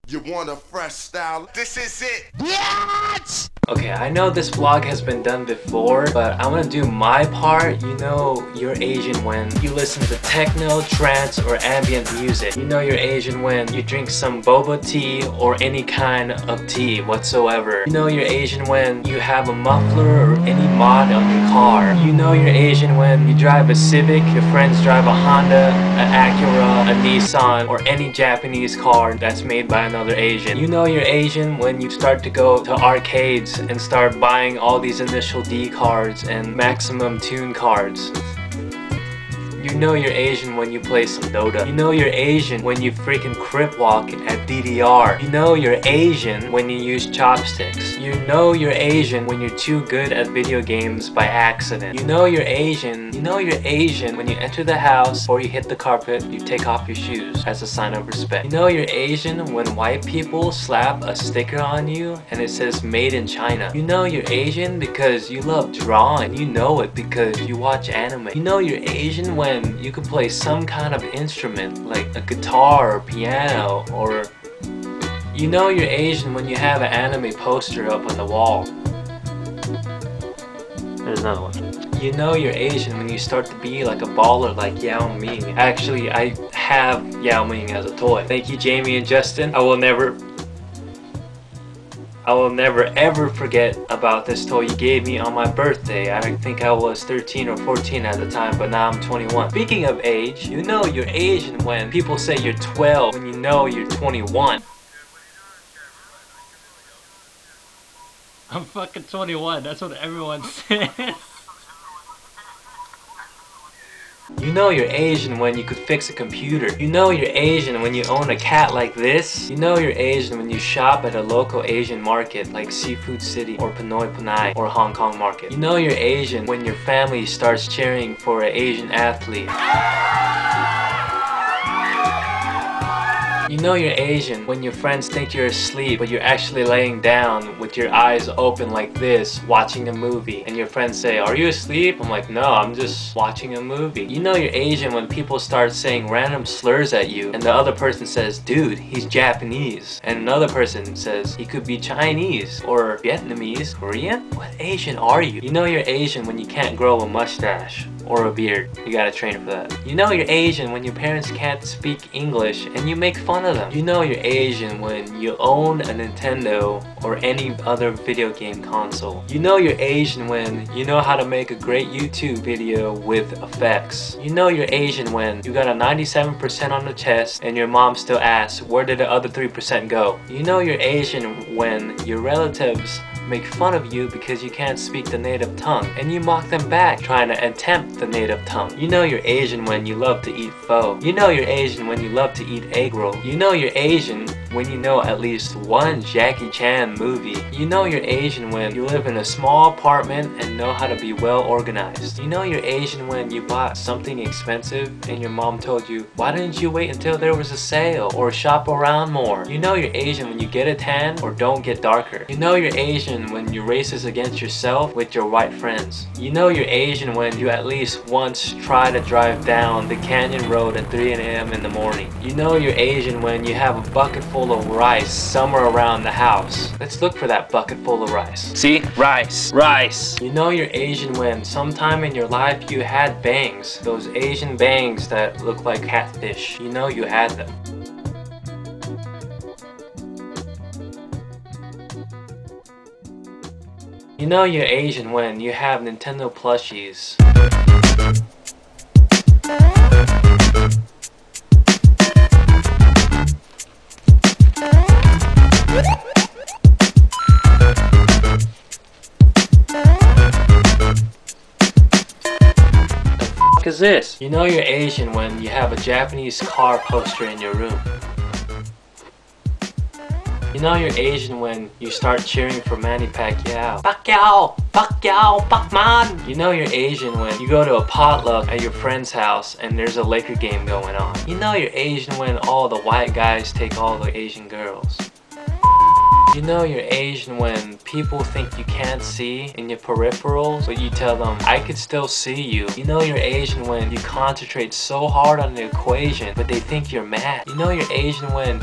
You want a fresh style? This is it! Bitch! Okay, I know this vlog has been done before, but I'm gonna do my part. You know you're Asian when you listen to techno, trance, or ambient music. You know you're Asian when you drink some boba tea or any kind of tea whatsoever. You know you're Asian when you have a muffler or any mod on your car. You know you're Asian when you drive a Civic, your friends drive a Honda, an Acura, a Nissan, or any Japanese car that's made by another Asian. You know you're Asian when you start to go to arcades and start buying all these initial D cards and maximum tune cards. You know you're Asian when you play some Dota. You know you're Asian when you freaking crip walk at DDR. You know you're Asian when you use chopsticks. You know you're Asian when you're too good at video games by accident. You know you're Asian. You know you're Asian when you enter the house or you hit the carpet, you take off your shoes as a sign of respect. You know you're Asian when white people slap a sticker on you and it says made in China. You know you're Asian because you love drawing. You know it because you watch anime. You know you're Asian when you can play some kind of instrument like a guitar or piano, or you know you're Asian when you have an anime poster up on the wall. There's another one. You know you're Asian when you start to be like a baller like Yao Ming. Actually, I have Yao Ming as a toy. Thank you, Jamie and Justin. I will never ever forget about this toy you gave me on my birthday. I think I was 13 or 14 at the time, but now I'm 21. Speaking of age, you know you're Asian when people say you're 12 when you know you're 21. I'm fucking 21, that's what everyone says. You know you're Asian when you could fix a computer. You know you're Asian when you own a cat like this. You know you're Asian when you shop at a local Asian market like Seafood City or Pinoy Panay or Hong Kong Market. You know you're Asian when your family starts cheering for an Asian athlete. You know you're Asian when your friends think you're asleep but you're actually laying down with your eyes open like this watching a movie, and your friends say, "Are you asleep?" I'm like, "No, I'm just watching a movie." You know you're Asian when people start saying random slurs at you and the other person says, "Dude, he's Japanese," and another person says he could be Chinese or Vietnamese, Korean. What Asian are you? You know you're Asian when you can't grow a mustache or a beard. You gotta train for that. You know you're Asian when your parents can't speak English and you make fun of them. You know you're Asian when you own a Nintendo or any other video game console. You know you're Asian when you know how to make a great YouTube video with effects. You know you're Asian when you got a 97% on the test and your mom still asks, "Where did the other 3% go?" You know you're Asian when your relatives make fun of you because you can't speak the native tongue and you mock them back trying to attempt the native tongue. You know you're Asian when you love to eat pho. You know you're Asian when you love to eat egg roll. You know you're Asian when you know at least one Jackie Chan movie. You know you're Asian when you live in a small apartment and know how to be well organized. You know you're Asian when you bought something expensive and your mom told you, "Why didn't you wait until there was a sale or shop around more?" You know you're Asian when you get a tan or don't get darker. You know you're Asian when you races against yourself with your white friends. You know you're Asian when you at least once try to drive down the canyon road at 3 a.m. in the morning. You know you're Asian when you have a bucket full of rice somewhere around the house. Let's look for that bucket full of rice. See? Rice. Rice. You know you're Asian when sometime in your life you had bangs. Those Asian bangs that look like catfish. You know you had them. You know you're Asian when you have Nintendo plushies. The f is this? You know you're Asian when you have a Japanese car poster in your room. You know you're Asian when you start cheering for Manny Pacquiao. Pacquiao! Pacquiao! Pacman! You know you're Asian when you go to a potluck at your friend's house and there's a Laker game going on. You know you're Asian when all the white guys take all the Asian girls. You know you're Asian when people think you can't see in your peripherals, but you tell them, "I could still see you." You know you're Asian when you concentrate so hard on the equation, but they think you're mad. You know you're Asian when